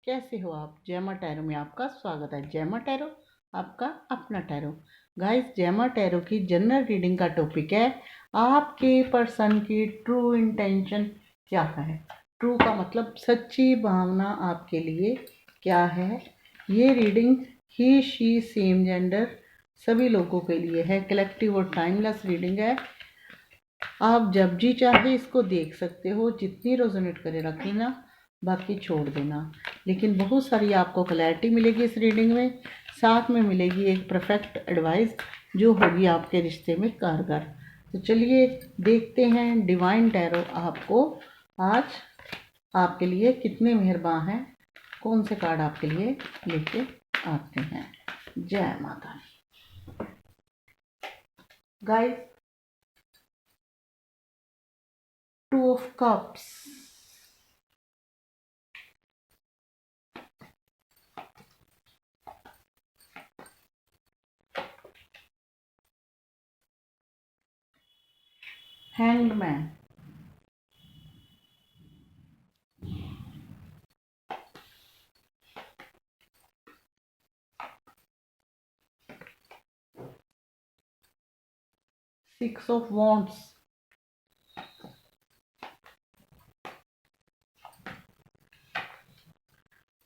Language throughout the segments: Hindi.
कैसे हो आप? जैमा टैरो में आपका स्वागत है। जैमा टैरो आपका अपना टैरो। गाइस, जैमा टैरो की जनरल रीडिंग का टॉपिक है आपके पर्सन की ट्रू इंटेंशन क्या है। ट्रू का मतलब सच्ची भावना आपके लिए क्या है। ये reading he she same gender सभी लोगों के लिए है। कलेक्टिव और टाइमलेस रीडिंग है। आप जब जी चाहे इसको देख सकते हो, जितनी रेजोनेट करे रख लेना, बाकी छोड़ देना। लेकिन बहुत सारी आपको क्लैरिटी मिलेगी इस रीडिंग में। साथ में मिलेगी एक परफेक्ट एडवाइस जो होगी आपके रिश्ते में कारगर। तो चलिए देखते हैं डिवाइन टैरो आपको आज आपके लिए कितने मेहरबान हैं, कौन से कार्ड आपके लिए लेके आते हैं। जय माता दी। Guys, two of cups, hanged man, 6 of wands,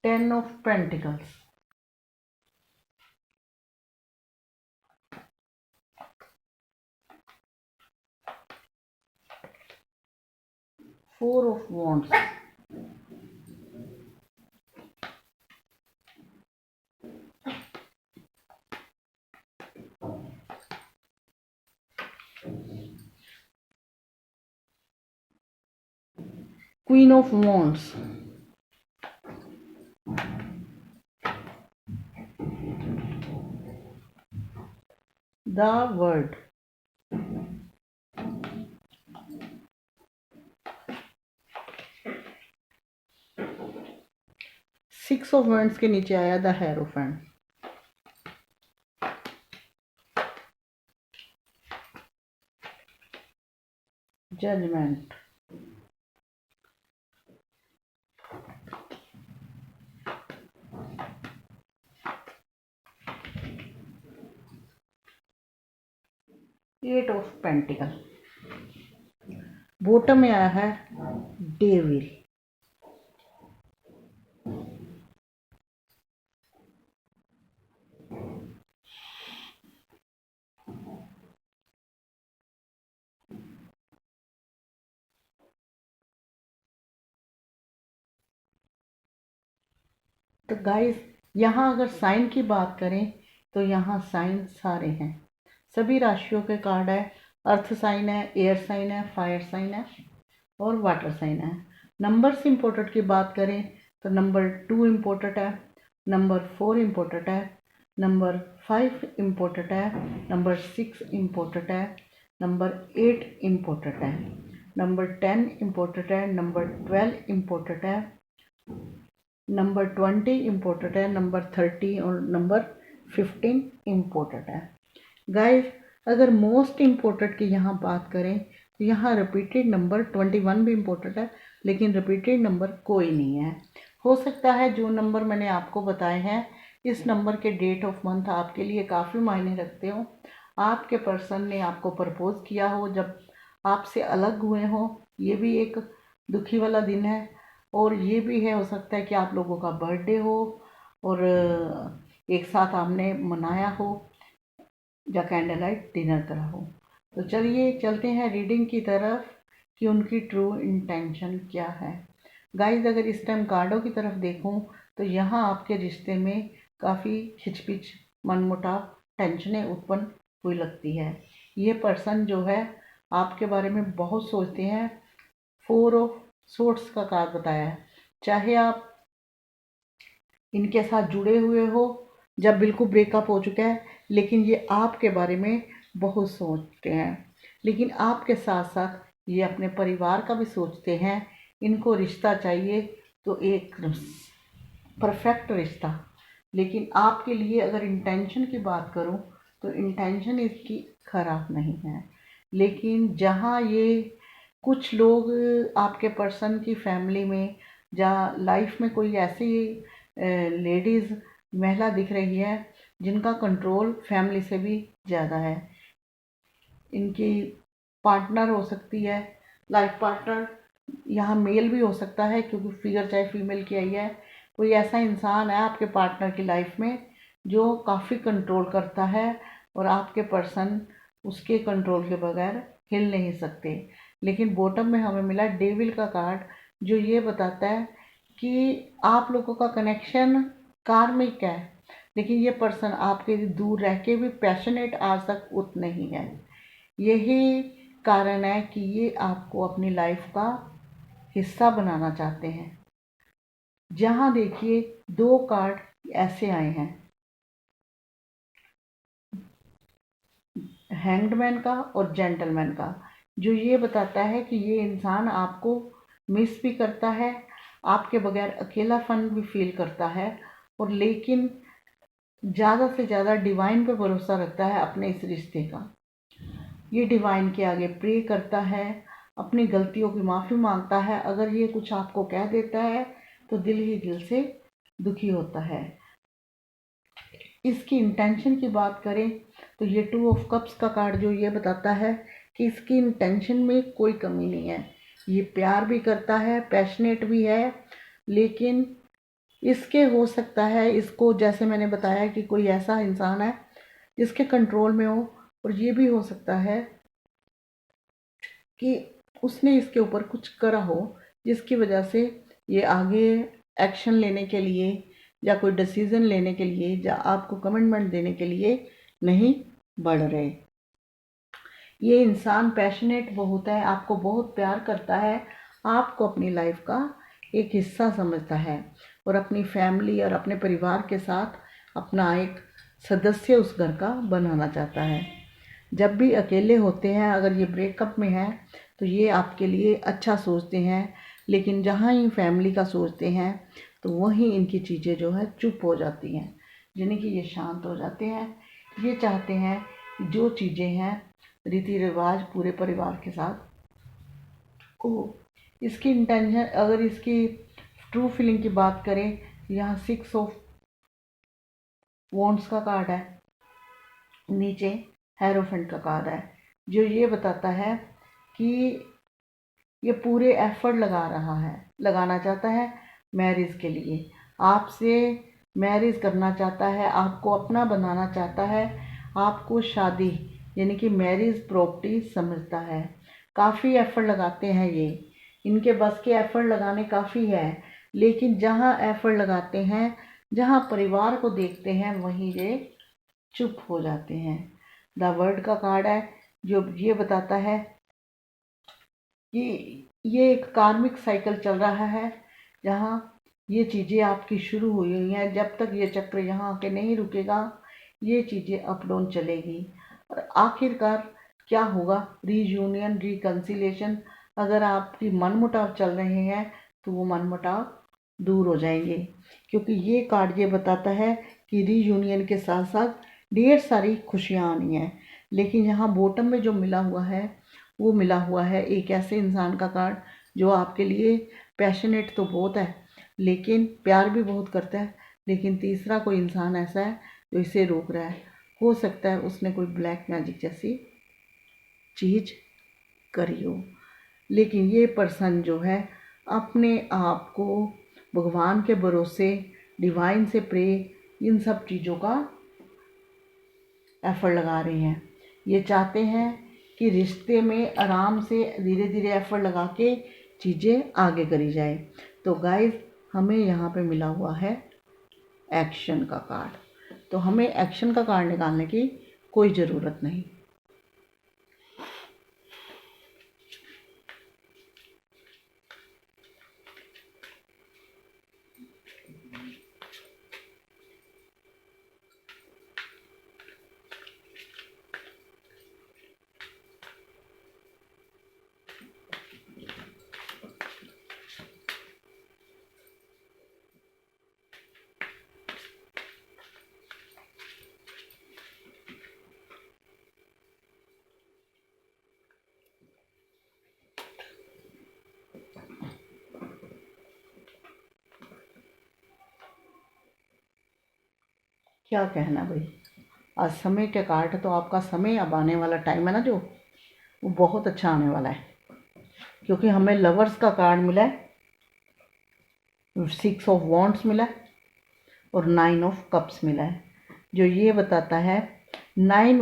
10 of pentacles, 4 of wands, Queen of wands, the World, 6 of wands के नीचे आया the hierophant, judgment, 8 of pentacle. Bottom में आया है डेविल। तो गाइस, यहाँ अगर साइन की बात करें तो यहाँ साइन सारे हैं, सभी राशियों के कार्ड है। अर्थ साइन है, एयर साइन है, फायर साइन है और वाटर साइन है। नंबर्स इम्पोर्टेंट की बात करें तो नंबर 2 इम्पोर्टेंट है, नंबर 4 इम्पोर्टेंट है, नंबर 5 इम्पोर्टेंट है, नंबर 6 इम्पोर्टेंट है, नंबर 8 इम्पोर्टेंट है, नंबर 10 इम्पोर्टेंट है, नंबर 12 इम्पोर्टेंट है, नंबर 20 इम्पोर्टेंट है, नंबर 30 और नंबर 15 इम्पोर्टेंट है। गाइस, अगर मोस्ट इम्पोर्टेंट की यहाँ बात करें तो यहाँ रिपीटेड नंबर 21 भी इम्पोर्टेंट है, लेकिन रिपीटेड नंबर कोई नहीं है। हो सकता है जो नंबर मैंने आपको बताए हैं इस नंबर के डेट ऑफ मंथ आपके लिए काफ़ी मायने रखते हो। आपके पर्सन ने आपको प्रपोज किया हो, जब आपसे अलग हुए हो, ये भी एक दुखी वाला दिन है। और ये भी है, हो सकता है कि आप लोगों का बर्थडे हो और एक साथ आपने मनाया हो या कैंडल लाइट डिनर करा हो। तो चलिए चलते हैं रीडिंग की तरफ कि उनकी ट्रू इंटेंशन क्या है। गाइस, अगर इस टाइम कार्डों की तरफ देखूं तो यहाँ आपके रिश्ते में काफ़ी खिचपिच, मनमुटाव, टेंशनें उत्पन्न हुई लगती है। ये पर्सन जो है आपके बारे में बहुत सोचते हैं। 4 ऑफ सोर्ट्स का कार्ड बताया है। चाहे आप इनके साथ जुड़े हुए हो जब बिल्कुल ब्रेकअप हो चुका है, लेकिन ये आपके बारे में बहुत सोचते हैं। लेकिन आपके साथ साथ ये अपने परिवार का भी सोचते हैं। इनको रिश्ता चाहिए तो एक परफेक्ट रिश्ता। लेकिन आपके लिए अगर इंटेंशन की बात करूं तो इंटेंशन इसकी खराब नहीं है। लेकिन जहां ये कुछ लोग आपके पर्सन की फैमिली में जहाँ लाइफ में कोई ऐसी लेडीज़ महिला दिख रही है जिनका कंट्रोल फैमिली से भी ज़्यादा है। इनकी पार्टनर हो सकती है, लाइफ पार्टनर, यहाँ मेल भी हो सकता है क्योंकि फिगर चाहे फीमेल की आई है। कोई ऐसा इंसान है आपके पार्टनर की लाइफ में जो काफ़ी कंट्रोल करता है और आपके पर्सन उसके कंट्रोल के बगैर हिल नहीं सकते। लेकिन बॉटम में हमें मिला डेविल का कार्ड, जो ये बताता है कि आप लोगों का कनेक्शन कार्मिक है, लेकिन ये पर्सन आपके दूर रह के भी पैशनेट आज तक उतना ही है। यही कारण है कि ये आपको अपनी लाइफ का हिस्सा बनाना चाहते हैं। जहाँ देखिए 2 कार्ड ऐसे आए हैं, हैंग्डमैन का और जेंटलमैन का, जो ये बताता है कि ये इंसान आपको मिस भी करता है, आपके बगैर अकेलापन भी फील करता है, और लेकिन ज़्यादा से ज़्यादा डिवाइन पे भरोसा रखता है अपने इस रिश्ते का। ये डिवाइन के आगे प्रे करता है, अपनी गलतियों की माफ़ी मांगता है। अगर ये कुछ आपको कह देता है तो दिल ही दिल से दुखी होता है। इसकी इंटेंशन की बात करें तो ये 2 ऑफ कप्स का कार्ड जो ये बताता है कि इसकी इंटेंशन में कोई कमी नहीं है। ये प्यार भी करता है, पैशनेट भी है, लेकिन इसके हो सकता है इसको, जैसे मैंने बताया, कि कोई ऐसा इंसान है जिसके कंट्रोल में हो, और ये भी हो सकता है कि उसने इसके ऊपर कुछ करा हो जिसकी वजह से ये आगे एक्शन लेने के लिए या कोई डिसीज़न लेने के लिए या आपको कमिटमेंट देने के लिए नहीं बढ़ रहे। ये इंसान पैशनेट बहुत है, आपको बहुत प्यार करता है, आपको अपनी लाइफ का एक हिस्सा समझता है और अपनी फैमिली और अपने परिवार के साथ अपना एक सदस्य उस घर का बनाना चाहता है। जब भी अकेले होते हैं, अगर ये ब्रेकअप में है, तो ये आपके लिए अच्छा सोचते हैं, लेकिन जहाँ ही फैमिली का सोचते हैं तो वहीं इनकी चीज़ें जो है चुप हो जाती हैं, यानी कि ये शांत हो जाते हैं। ये चाहते हैं कि जो चीज़ें हैं रीति रिवाज पूरे परिवार के साथ हो। इसकी इंटेंशन, अगर इसकी ट्रू फीलिंग की बात करें, यहाँ 6 ऑफ वॉन्ड्स का कार्ड है, नीचे हेरोफेंट का कार्ड है, जो ये बताता है कि ये पूरे एफर्ट लगाना चाहता है मैरिज के लिए, आपसे मैरिज करना चाहता है, आपको अपना बनाना चाहता है, आपको शादी यानी कि मैरिज प्रॉपर्टी समझता है। काफ़ी एफर्ट लगाते हैं ये, इनके बस के एफर्ट लगाने काफ़ी है, लेकिन जहाँ एफर्ट लगाते हैं, जहाँ परिवार को देखते हैं, वहीं ये चुप हो जाते हैं। द वर्ल्ड का कार्ड है, जो ये बताता है कि ये एक कार्मिक साइकिल चल रहा है, जहाँ ये चीज़ें आपकी शुरू हुई हुई हैं। जब तक ये चक्र यहाँ आके नहीं रुकेगा, ये चीज़ें अप डाउन चलेगी, और आखिरकार क्या होगा, रीयूनियन, रिकन्सिलेशन। अगर आपकी मनमुटाव चल रहे हैं तो वो मनमुटाव दूर हो जाएंगे, क्योंकि ये कार्ड ये बताता है कि रीयूनियन के साथ साथ ढेर सारी खुशियाँ आनी हैं। लेकिन यहाँ बॉटम में जो मिला हुआ है, वो मिला हुआ है एक ऐसे इंसान का कार्ड जो आपके लिए पैशनेट तो बहुत है, लेकिन प्यार भी बहुत करता है, लेकिन तीसरा कोई इंसान ऐसा है जो इसे रोक रहा है। हो सकता है उसने कोई ब्लैक मैजिक जैसी चीज़ करी हो, लेकिन ये पर्सन जो है अपने आप को भगवान के भरोसे, डिवाइन से प्रे, इन सब चीज़ों का एफर्ट लगा रहे हैं। ये चाहते हैं कि रिश्ते में आराम से धीरे धीरे एफर्ट लगा के चीज़ें आगे करी जाए। तो गाइस, हमें यहाँ पे मिला हुआ है एक्शन का कार्ड, तो हमें एक्शन का कार्ड निकालने की कोई ज़रूरत नहीं। क्या कहना भाई, आज समय के कार्ड तो आपका समय अब आने वाला टाइम है ना जो, वो बहुत अच्छा आने वाला है, क्योंकि हमें लवर्स का कार्ड मिला है, 6 ऑफ वॉन्ड्स मिला है और 9 ऑफ कप्स मिला है, जो ये बताता है 9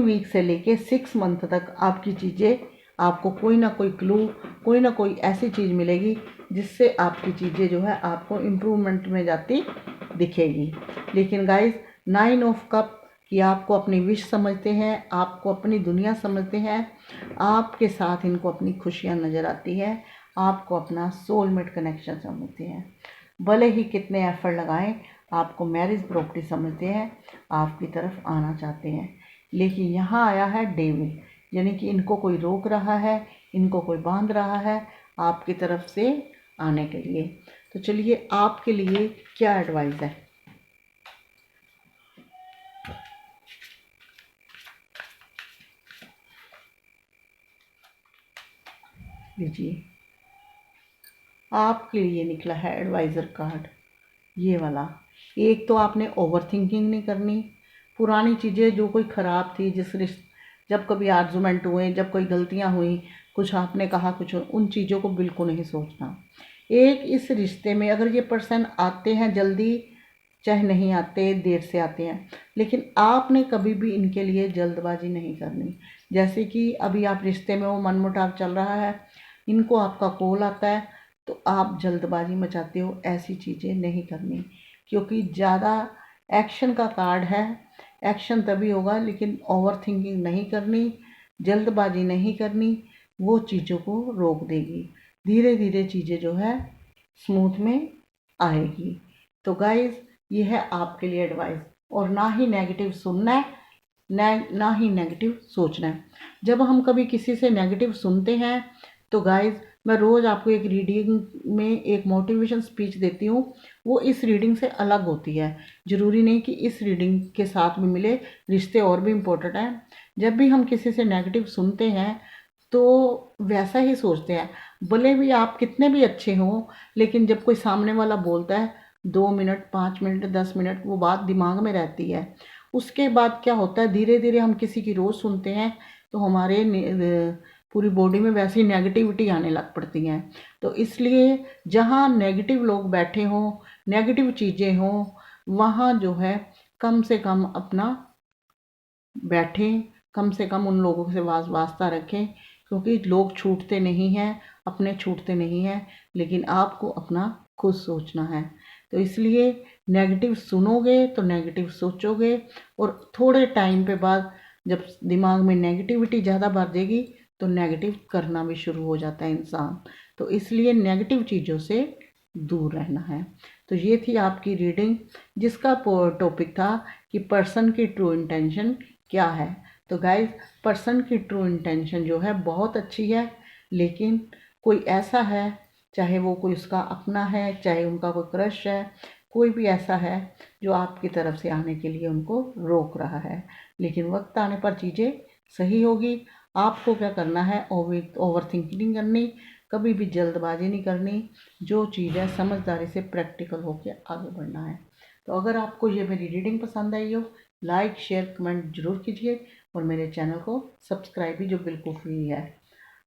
वीक से लेके 6 मंथ तक आपकी चीज़ें, आपको कोई ना कोई क्लू, कोई ना कोई ऐसी चीज़ मिलेगी जिससे आपकी चीज़ें जो है आपको इम्प्रूवमेंट में जाती दिखेगी। लेकिन गाइस 9 ऑफ कप कि आपको अपनी विश समझते हैं, आपको अपनी दुनिया समझते हैं, आपके साथ इनको अपनी खुशियाँ नज़र आती है, आपको अपना सोलमेट कनेक्शन समझते हैं। भले ही कितने एफर्ट लगाएं, आपको मैरिज प्रॉपर्टी समझते हैं, आपकी तरफ आना चाहते हैं। लेकिन यहाँ आया है डेविल, यानी कि इनको कोई रोक रहा है, इनको कोई बांध रहा है आपकी तरफ से आने के लिए। तो चलिए आपके लिए क्या एडवाइस है। लीजिए, आपके लिए निकला है एडवाइज़र कार्ड, ये वाला। एक तो आपने ओवर थिंकिंग नहीं करनी, पुरानी चीज़ें जो कोई ख़राब थी, जब कभी आर्गुमेंट हुए, जब कोई गलतियाँ हुई, कुछ आपने कहा कुछ, उन चीज़ों को बिल्कुल नहीं सोचना। एक इस रिश्ते में अगर ये पर्सन आते हैं जल्दी, चाहे नहीं आते, देर से आते हैं, लेकिन आपने कभी भी इनके लिए जल्दबाजी नहीं करनी। जैसे कि अभी आप रिश्ते में वो मनमुटाव चल रहा है, इनको आपका कॉल आता है तो आप जल्दबाजी मचाते हो, ऐसी चीज़ें नहीं करनी, क्योंकि ज़्यादा एक्शन का कार्ड है। एक्शन तभी होगा, लेकिन ओवर थिंकिंग नहीं करनी, जल्दबाजी नहीं करनी, वो चीज़ों को रोक देगी। धीरे धीरे चीज़ें जो है स्मूथ में आएगी। तो गाइस, ये है आपके लिए एडवाइस, और ना ही नेगेटिव सुनना है, ना ही नेगेटिव सोचना है। जब हम कभी किसी से नेगेटिव सुनते हैं तो गाइस, मैं रोज़ आपको एक रीडिंग में एक मोटिवेशन स्पीच देती हूँ, वो इस रीडिंग से अलग होती है। ज़रूरी नहीं कि इस रीडिंग के साथ में मिले, रिश्ते और भी इम्पोर्टेंट हैं। जब भी हम किसी से नेगेटिव सुनते हैं तो वैसा ही सोचते हैं, भले भी आप कितने भी अच्छे हों, लेकिन जब कोई सामने वाला बोलता है 2 मिनट, 5 मिनट, 10 मिनट वो बात दिमाग में रहती है। उसके बाद क्या होता है, धीरे धीरे हम किसी की रोज़ सुनते हैं तो हमारे पूरी बॉडी में वैसी नेगेटिविटी आने लग पड़ती हैं। तो इसलिए जहाँ नेगेटिव लोग बैठे हों, नेगेटिव चीज़ें हों, वहाँ जो है कम से कम अपना बैठें, कम से कम उन लोगों से वास्ता रखें, क्योंकि लोग छूटते नहीं हैं, अपने छूटते नहीं हैं, लेकिन आपको अपना खुद सोचना है। तो इसलिए नेगेटिव सुनोगे तो नेगेटिव सोचोगे, और थोड़े टाइम पे बाद जब दिमाग में नेगेटिविटी ज़्यादा बढ़ जाएगी तो नेगेटिव करना भी शुरू हो जाता है इंसान। तो इसलिए नेगेटिव चीज़ों से दूर रहना है। तो ये थी आपकी रीडिंग, जिसका टॉपिक था कि पर्सन की ट्रू इंटेंशन क्या है। तो गाइस, पर्सन की ट्रू इंटेंशन जो है बहुत अच्छी है, लेकिन कोई ऐसा है, चाहे वो कोई उसका अपना है, चाहे उनका कोई क्रश है, कोई भी ऐसा है जो आपकी तरफ से आने के लिए उनको रोक रहा है। लेकिन वक्त आने पर चीज़ें सही होगी। आपको क्या करना है, ओवर थिंकिंग नहीं करनी, कभी भी जल्दबाजी नहीं करनी, जो चीज़ है समझदारी से प्रैक्टिकल होकर आगे बढ़ना है। तो अगर आपको ये मेरी रीडिंग पसंद आई हो, लाइक शेयर कमेंट जरूर कीजिए, और मेरे चैनल को सब्सक्राइब भी, जो बिल्कुल फ्री है।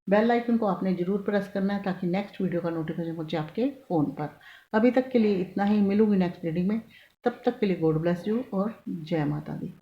बेल आइकन को आपने ज़रूर प्रेस करना है ताकि नेक्स्ट वीडियो का नोटिफिकेशन पहुंचे आपके फ़ोन पर। अभी तक के लिए इतना ही, मिलूंगी नेक्स्ट रीडिंग में। तब तक के लिए गॉड ब्लेस यू और जय माता दी।